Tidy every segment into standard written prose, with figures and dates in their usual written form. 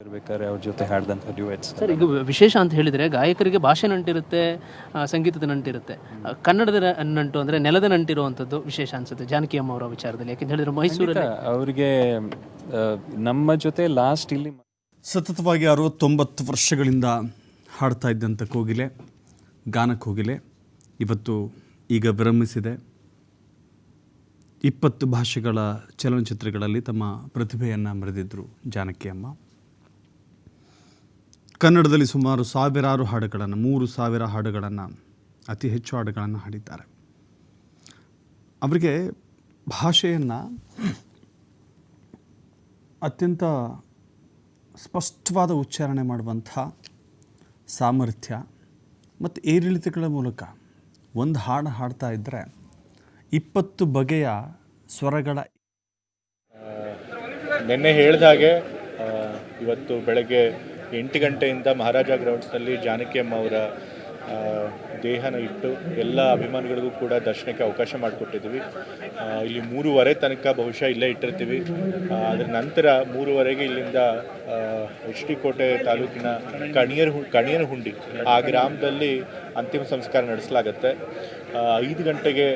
ಇರ್ಬೇಕಾದ್ರೆ ಅವ್ರ ಜೊತೆ ಹಾಡಿದಂಥ ಡ್ಯೂಯೆಟ್ಸ್. ಸರ್, ಈಗ ವಿಶೇಷ ಅಂತ ಹೇಳಿದರೆ ಗಾಯಕರಿಗೆ ಭಾಷೆ ನಂಟಿರುತ್ತೆ, ಸಂಗೀತದ ನಂಟಿರುತ್ತೆ. ಕನ್ನಡದ ನಂಟು ಅಂದರೆ ನೆಲದ ನಂಟಿರುವಂಥದ್ದು ವಿಶೇಷ ಅನಿಸುತ್ತೆ ಜಾನಕಿ ಅಮ್ಮ ಅವರ ವಿಚಾರದಲ್ಲಿ. ಯಾಕೆಂತ ಹೇಳಿದ್ರೆ ಮೈಸೂರಲ್ಲಿ ಅವರಿಗೆ ನಮ್ಮ ಜೊತೆ ಲಾಸ್ಟ್ ಇಲ್ಲಿ ಸತತವಾಗಿ 60-90 ವರ್ಷಗಳಿಂದ ಹಾಡ್ತಾ ಇದ್ದಂಥ ಕೋಗಿಲೆ, ಗಾನ ಕೋಗಿಲೆ ಇವತ್ತು ಈಗ ವಿರಮಿಸಿದೆ. 20 ಭಾಷೆಗಳ ಚಲನಚಿತ್ರಗಳಲ್ಲಿ ತಮ್ಮ ಪ್ರತಿಭೆಯನ್ನು ಮೆರೆದಿದ್ದರು ಜಾನಕಿ ಅಮ್ಮ. ಕನ್ನಡದಲ್ಲಿ ಸುಮಾರು ಸಾವಿರಾರು ಹಾಡುಗಳನ್ನು, 3000 ಹಾಡುಗಳನ್ನು, ಅತಿ ಹೆಚ್ಚು ಹಾಡುಗಳನ್ನು ಹಾಡಿದ್ದಾರೆ. ಅವರಿಗೆ ಭಾಷೆಯನ್ನು ಅತ್ಯಂತ ಸ್ಪಷ್ಟವಾದ ಉಚ್ಚಾರಣೆ ಮಾಡುವಂಥ ಸಾಮರ್ಥ್ಯ ಮತ್ತು ಏರಿಳಿತಗಳ ಮೂಲಕ ಒಂದು ಹಾಡು ಹಾಡ್ತಾ ಇದ್ದರೆ 20 ಬಗೆಯ ಸ್ವರಗಳ ನಿನ್ನೆ ಹೇಳಿದ ಹಾಗೆ ಇವತ್ತು ಬೆಳಗ್ಗೆ 8 ಗಂಟೆಯಿಂದ ಮಹಾರಾಜ ಗ್ರೌಂಡ್ಸ್ನಲ್ಲಿ ಜಾನಕಿ ಅಮ್ಮ ಅವರ ದೇಹನ ಇಟ್ಟು ಎಲ್ಲ ಅಭಿಮಾನಿಗಳಿಗೂ ಕೂಡ ದರ್ಶನಕ್ಕೆ ಅವಕಾಶ ಮಾಡಿಕೊಟ್ಟಿದ್ದೀವಿ. ಇಲ್ಲಿ 3:30 ತನಕ ಬಹುಶಃ ಇಲ್ಲೇ ಇಟ್ಟಿರ್ತೀವಿ. ಅದರ ನಂತರ 3:30ಗೆ ಇಲ್ಲಿಂದ HD ಕೋಟೆ ತಾಲೂಕಿನ ಕಣಿಯನಹುಂಡಿ ಆ ಗ್ರಾಮದಲ್ಲಿ ಅಂತಿಮ ಸಂಸ್ಕಾರ ನಡೆಸಲಾಗುತ್ತೆ. 5 ಗಂಟೆಗೆ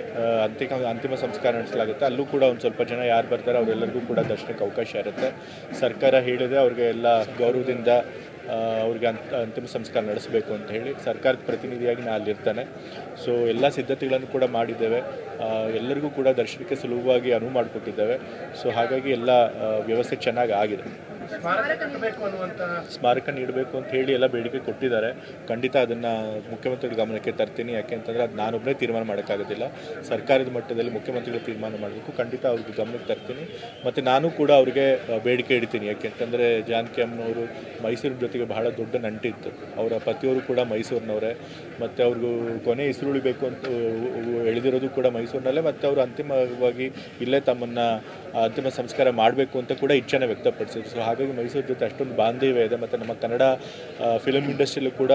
ಅಂತಿಮ ಸಂಸ್ಕಾರ ನಡೆಸಲಾಗುತ್ತೆ. ಅಲ್ಲೂ ಕೂಡ ಒಂದು ಸ್ವಲ್ಪ ಜನ ಯಾರು ಬರ್ತಾರೆ ಅವರೆಲ್ಲರಿಗೂ ಕೂಡ ದರ್ಶನಕ್ಕೆ ಅವಕಾಶ ಇರುತ್ತೆ. ಸರ್ಕಾರ ಹೇಳಿದೆ ಅವ್ರಿಗೆ ಎಲ್ಲ ಗೌರವದಿಂದ ಅವ್ರಿಗೆ ಅಂತಿಮ ಸಂಸ್ಕಾರ ನಡೆಸಬೇಕು ಅಂತ ಹೇಳಿ ಸರ್ಕಾರದ ಪ್ರತಿನಿಧಿಯಾಗಿ ನಾನು ಅಲ್ಲಿರ್ತಾನೆ. ಸೊ ಎಲ್ಲ ಸಿದ್ಧತೆಗಳನ್ನು ಕೂಡ ಮಾಡಿದ್ದೇವೆ. ಎಲ್ಲರಿಗೂ ಕೂಡ ದರ್ಶನಕ್ಕೆ ಸುಲಭವಾಗಿ ಅನುವು ಮಾಡಿಕೊಟ್ಟಿದ್ದೇವೆ. ಸೊ ಹಾಗಾಗಿ ಎಲ್ಲ ವ್ಯವಸ್ಥೆ ಚೆನ್ನಾಗಿ ಆಗಿದೆ. ಸ್ಮಾರಕ ನೀಡಬೇಕು ಅಂತ ಹೇಳಿ ಎಲ್ಲ ಬೇಡಿಕೆ ಕೊಟ್ಟಿದ್ದಾರೆ. ಖಂಡಿತ ಅದನ್ನು ಮುಖ್ಯಮಂತ್ರಿಗಳ ಗಮನಕ್ಕೆ ತರ್ತೀನಿ. ಯಾಕೆಂತಂದರೆ ಅದು ನಾನೊಬ್ಬನೇ ತೀರ್ಮಾನ ಮಾಡೋಕ್ಕಾಗೋದಿಲ್ಲ. ಸರ್ಕಾರದ ಮಟ್ಟದಲ್ಲಿ ಮುಖ್ಯಮಂತ್ರಿಗಳು ತೀರ್ಮಾನ ಮಾಡಬೇಕು. ಖಂಡಿತ ಅವ್ರಿಗೆ ಗಮನಕ್ಕೆ ತರ್ತೀನಿ. ಮತ್ತು ನಾನು ಕೂಡ ಅವರಿಗೆ ಬೇಡಿಕೆ ಇಡ್ತೀನಿ. ಯಾಕೆಂತಂದರೆ ಜಾನಕಿ ಅಮ್ಮನವರು ಮೈಸೂರು ಜೊತೆಗೆ ಬಹಳ ದೊಡ್ಡ ನಂಟಿತ್ತು. ಅವರ ಪತಿಯವರು ಕೂಡ ಮೈಸೂರಿನವರೇ. ಮತ್ತು ಅವ್ರಿಗೂ ಕೊನೆ ಉಳಿಬೇಕು ಅಂತ ಎಳೆದಿರೋದು ಕೂಡ ಮೈಸೂರಿನಲ್ಲೇ. ಮತ್ತು ಅವರು ಅಂತಿಮವಾಗಿ ಇಲ್ಲೇ ತಮ್ಮನ್ನು ಅಂತಿಮ ಸಂಸ್ಕಾರ ಮಾಡಬೇಕು ಅಂತ ಕೂಡ ಇಚ್ಛೆನ ವ್ಯಕ್ತಪಡಿಸಿದ್ರು. ಸೊ ಹಾಗಾಗಿ ಮೈಸೂರು ಜೊತೆ ಅಷ್ಟೊಂದು ಬಾಂಧವ್ಯ ಇದೆ. ಮತ್ತು ನಮ್ಮ ಕನ್ನಡ ಫಿಲಮ್ ಇಂಡಸ್ಟ್ರಿಯಲ್ಲೂ ಕೂಡ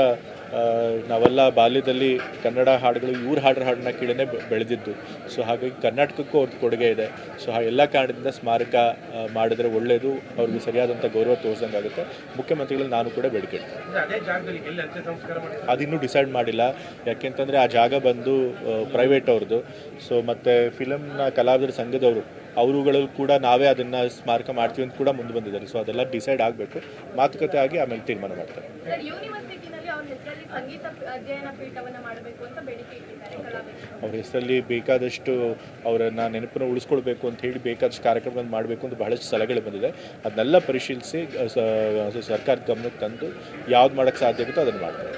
ನಾವೆಲ್ಲ ಬಾಲ್ಯದಲ್ಲಿ ಕನ್ನಡ ಹಾಡುಗಳು ಇವ್ರ ಹಾಡನ್ನ ಕೇಳೇ ಬೆಳೆದಿದ್ದು. ಸೊ ಹಾಗಾಗಿ ಕರ್ನಾಟಕಕ್ಕೂ ಅವ್ರದ್ದು ಕೊಡುಗೆ ಇದೆ. ಸೊ ಎಲ್ಲ ಕಾರಣದಿಂದ ಸ್ಮಾರಕ ಮಾಡಿದ್ರೆ ಒಳ್ಳೆಯದು, ಅವ್ರಿಗೆ ಸರಿಯಾದಂಥ ಗೌರವ ತೋರಿಸಂಗಾಗುತ್ತೆ. ಮುಖ್ಯಮಂತ್ರಿಗಳು ನಾನು ಕೂಡ ಬೇಡಿಕೆ ಅದಿನ್ನೂ ಡಿಸೈಡ್ ಮಾಡಿಲ್ಲ. ಯಾಕೆಂತಂದರೆ ಆ ಜಾಗ ಬಂದು ಪ್ರೈವೇಟ್ ಅವ್ರದ್ದು. ಸೊ ಮತ್ತು ಫಿಲಮ್ನ ಕಲಾವಿದರ ಸಂಘದವರು ಅವರುಗಳು ಕೂಡ ನಾವೇ ಅದನ್ನು ಸ್ಮಾರಕ ಮಾಡ್ತೀವಿ ಅಂತ ಕೂಡ ಮುಂದೆ ಬಂದಿದ್ದಾರೆ. ಸೊ ಅದೆಲ್ಲ ಡಿಸೈಡ್ ಆಗಬೇಕು, ಮಾತುಕತೆ ಆಗಿ ಆಮೇಲೆ ತೀರ್ಮಾನ ಮಾಡ್ತಾರೆ. ಅವ್ರ ಹೆಸರಲ್ಲಿ ಬೇಕಾದಷ್ಟು ಅವರನ್ನು ನೆನಪನ್ನು ಉಳಿಸ್ಕೊಳ್ಬೇಕು ಅಂತ ಹೇಳಿ ಬೇಕಾದಷ್ಟು ಕಾರ್ಯಕ್ರಮಗಳನ್ನು ಮಾಡಬೇಕು ಅಂತ ಬಹಳಷ್ಟು ಸಲಹೆಗಳು ಬಂದಿದೆ. ಅದನ್ನೆಲ್ಲ ಪರಿಶೀಲಿಸಿ ಸರ್ಕಾರದ ಗಮನಕ್ಕೆ ತಂದು ಯಾವ್ದು ಮಾಡೋಕ್ಕೆ ಸಾಧ್ಯ ಆಗುತ್ತೋ ಅದನ್ನು ಮಾಡ್ತಾರೆ.